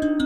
Living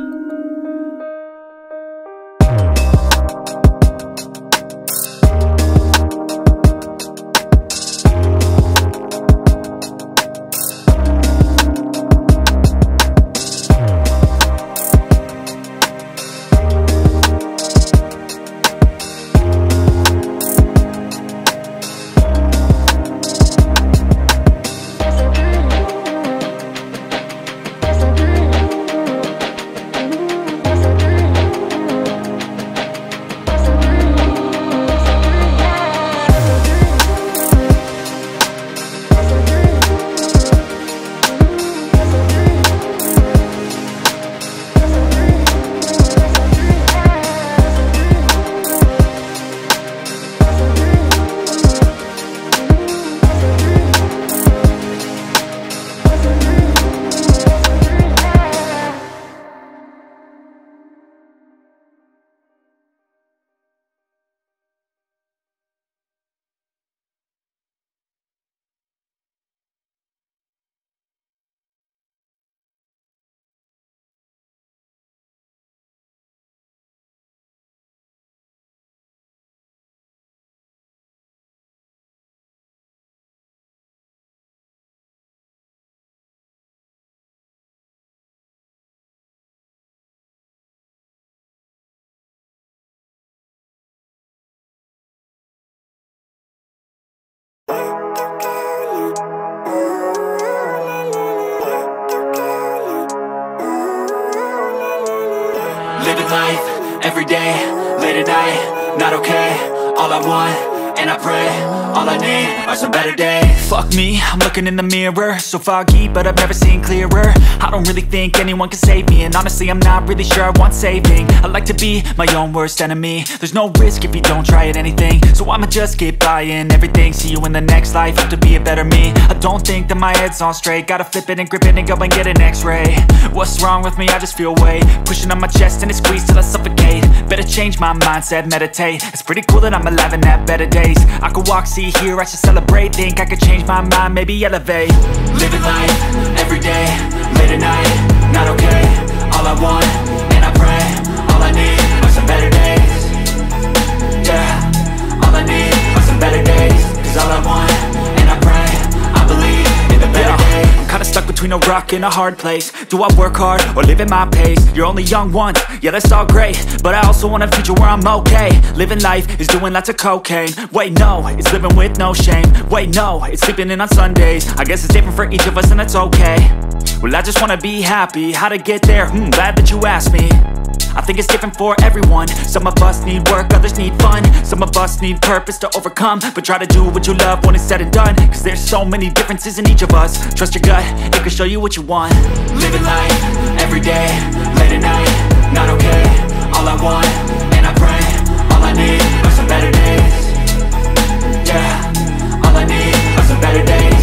life, every day, late at night, not okay. All I want, and I pray, all I need are some better days. Fuck me, I'm looking in the mirror, so foggy, but I've never seen clearer. I don't really think anyone can save me, and honestly I'm not really sure I want saving. I like to be my own worst enemy. There's no risk if you don't try at anything, so I'ma just keep buying everything. See you in the next life, have to be a better me. I don't think that my head's on straight, gotta flip it and grip it and go and get an x-ray. What's wrong with me? I just feel weight pushing on my chest and it squeezes till I suffocate. Better change my mindset, meditate. It's pretty cool that I'm alive and have better days. I could walk, see, hear, I should celebrate. Think I could change my mind, maybe elevate. Living life, every day, late at night, not okay. All I want, and I pray, all I need are some better days. Yeah, all I need are some better days. Cause all I want, and I pray, I believe in the better days. I'm kinda stuck between a rock and a hard place. Do I work hard, or live at my pace? You're only young once, yeah that's all great, but I also want a future where I'm okay. Living life is doing lots of cocaine. Wait no, it's living with no shame. Wait no, it's sleeping in on Sundays. I guess it's different for each of us and that's okay. Well I just wanna be happy, how to get there? Glad that you asked me. I think it's different for everyone. Some of us need work, others need fun. Some of us need purpose to overcome. But try to do what you love when it's said and done, cause there's so many differences in each of us. Trust your gut, it can show you what you want. Living life, every day, late at night, not okay. All I want, and I pray, all I need are some better days. Yeah, all I need are some better days.